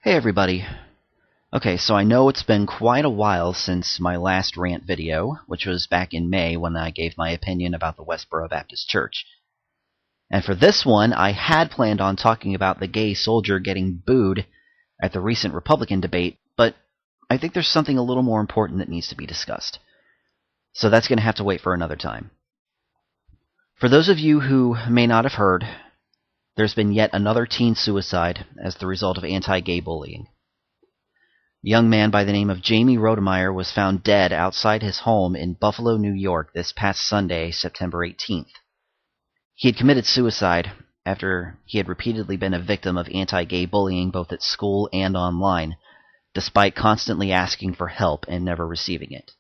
Hey everybody. Okay, so I know it's been quite a while since my last rant video, which was back in May when I gave my opinion about the Westboro Baptist Church. And for this one, I had planned on talking about the gay soldier getting booed at the recent Republican debate, but I think there's something a little more important that needs to be discussed. So that's going to have to wait for another time. For those of you who may not have heard, there's been yet another teen suicide as the result of anti-gay bullying. A young man by the name of Jamie Rodemeyer was found dead outside his home in Buffalo, New York this past Sunday, September 18th. He had committed suicide after he had repeatedly been a victim of anti-gay bullying both at school and online, despite constantly asking for help and never receiving it.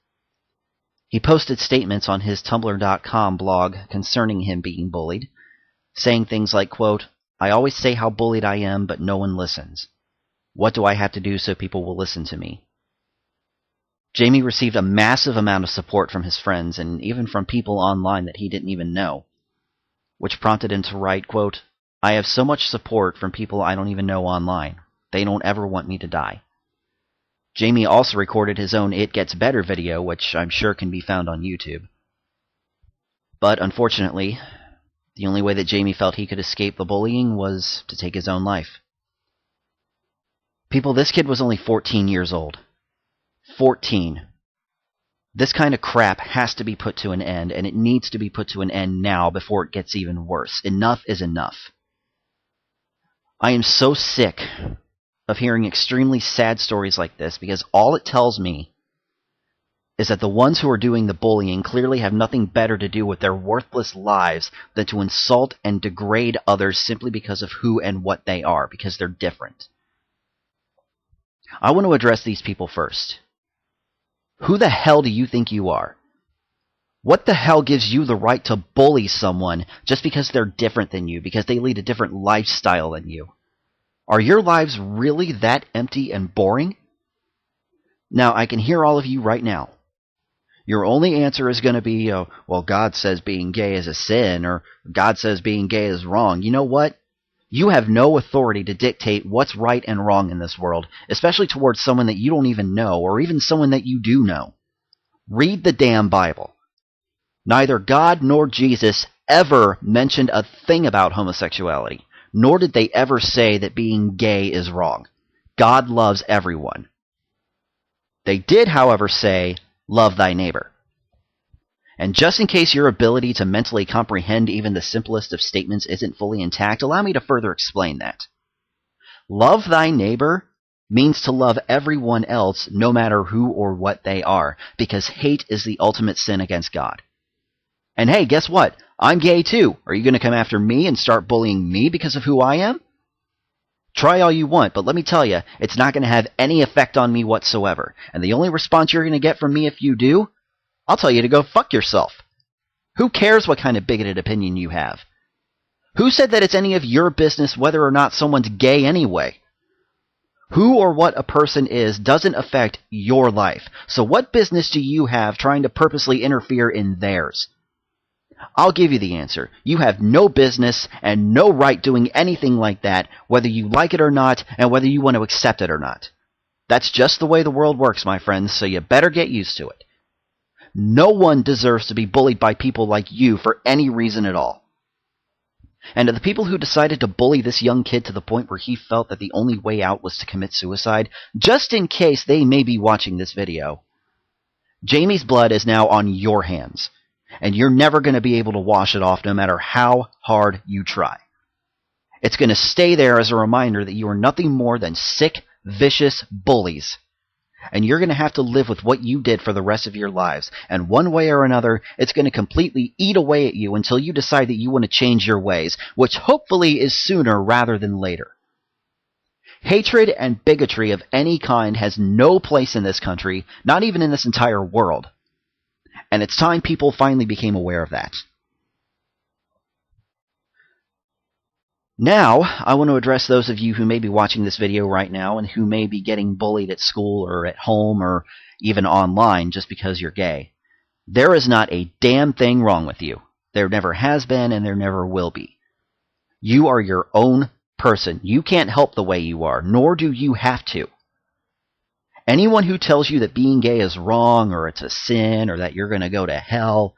He posted statements on his Tumblr.com blog concerning him being bullied, saying things like, quote, "I always say how bullied I am, but no one listens. What do I have to do so people will listen to me?" Jamie received a massive amount of support from his friends and even from people online that he didn't even know, which prompted him to write, quote, "I have so much support from people I don't even know online. They don't ever want me to die." Jamie also recorded his own It Gets Better video, which I'm sure can be found on YouTube. But unfortunately, the only way that Jamie felt he could escape the bullying was to take his own life. People, this kid was only 14 years old. 14. This kind of crap has to be put to an end, and it needs to be put to an end now before it gets even worse. Enough is enough. I am so sick of hearing extremely sad stories like this because all it tells me is that the ones who are doing the bullying clearly have nothing better to do with their worthless lives than to insult and degrade others simply because of who and what they are, because they're different. I want to address these people first. Who the hell do you think you are? What the hell gives you the right to bully someone just because they're different than you, because they lead a different lifestyle than you? Are your lives really that empty and boring? Now, I can hear all of you right now. Your only answer is going to be, well, God says being gay is a sin, or God says being gay is wrong. You know what? You have no authority to dictate what's right and wrong in this world, especially towards someone that you don't even know, or even someone that you do know. Read the damn Bible. Neither God nor Jesus ever mentioned a thing about homosexuality, nor did they ever say that being gay is wrong. God loves everyone. They did, however, say, "Love thy neighbor." And just in case your ability to mentally comprehend even the simplest of statements isn't fully intact, allow me to further explain that. Love thy neighbor means to love everyone else, no matter who or what they are, because hate is the ultimate sin against God. And hey, guess what? I'm gay too. Are you going to come after me and start bullying me because of who I am? Try all you want, but let me tell you, it's not going to have any effect on me whatsoever. And the only response you're going to get from me if you do, I'll tell you to go fuck yourself. Who cares what kind of bigoted opinion you have? Who said that it's any of your business whether or not someone's gay anyway? Who or what a person is doesn't affect your life. So what business do you have trying to purposely interfere in theirs? I'll give you the answer. You have no business and no right doing anything like that, whether you like it or not, and whether you want to accept it or not. That's just the way the world works, my friends, so you better get used to it. No one deserves to be bullied by people like you for any reason at all. And to the people who decided to bully this young kid to the point where he felt that the only way out was to commit suicide, just in case they may be watching this video, Jamie's blood is now on your hands. And you're never going to be able to wash it off no matter how hard you try. It's going to stay there as a reminder that you are nothing more than sick, vicious bullies. And you're going to have to live with what you did for the rest of your lives. And one way or another, it's going to completely eat away at you until you decide that you want to change your ways, which hopefully is sooner rather than later. Hatred and bigotry of any kind has no place in this country, not even in this entire world. And it's time people finally became aware of that. Now, I want to address those of you who may be watching this video right now and who may be getting bullied at school or at home or even online just because you're gay. There is not a damn thing wrong with you. There never has been and there never will be. You are your own person. You can't help the way you are, nor do you have to. Anyone who tells you that being gay is wrong or it's a sin or that you're going to go to hell,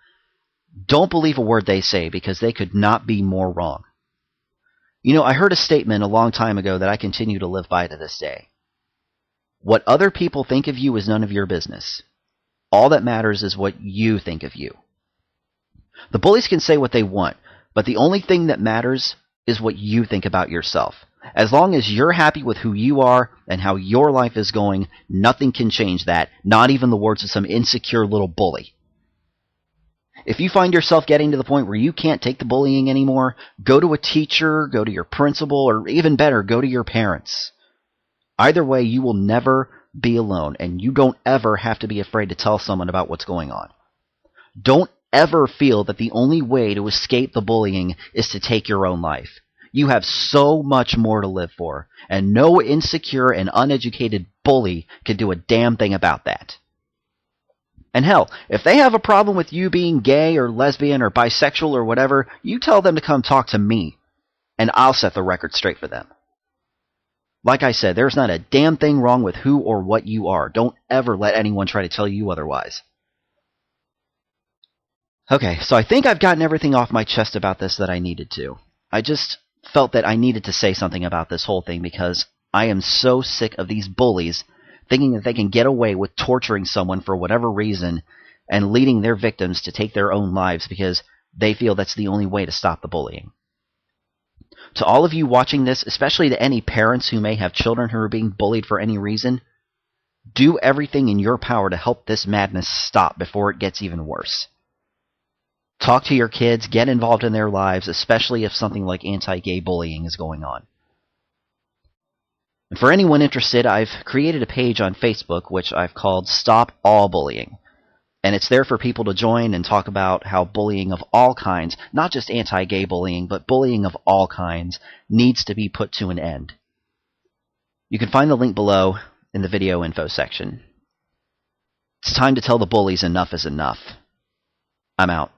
don't believe a word they say, because they could not be more wrong. You know, I heard a statement a long time ago that I continue to live by to this day. What other people think of you is none of your business. All that matters is what you think of you. The bullies can say what they want, but the only thing that matters is what you think about yourself. As long as you're happy with who you are and how your life is going, nothing can change that, not even the words of some insecure little bully. If you find yourself getting to the point where you can't take the bullying anymore, go to a teacher, go to your principal, or even better, go to your parents. Either way, you will never be alone, and you don't ever have to be afraid to tell someone about what's going on. Don't ever feel that the only way to escape the bullying is to take your own life. You have so much more to live for, and no insecure and uneducated bully can do a damn thing about that. And hell, if they have a problem with you being gay or lesbian or bisexual or whatever, you tell them to come talk to me, and I'll set the record straight for them. Like I said, there's not a damn thing wrong with who or what you are. Don't ever let anyone try to tell you otherwise. Okay, so I think I've gotten everything off my chest about this that I needed to. I just felt that I needed to say something about this whole thing because I am so sick of these bullies thinking that they can get away with torturing someone for whatever reason and leading their victims to take their own lives because they feel that's the only way to stop the bullying. To all of you watching this, especially to any parents who may have children who are being bullied for any reason, do everything in your power to help this madness stop before it gets even worse. Talk to your kids, get involved in their lives, especially if something like anti-gay bullying is going on. And for anyone interested, I've created a page on Facebook which I've called Stop All Bullying. And it's there for people to join and talk about how bullying of all kinds, not just anti-gay bullying, but bullying of all kinds, needs to be put to an end. You can find the link below in the video info section. It's time to tell the bullies enough is enough. I'm out.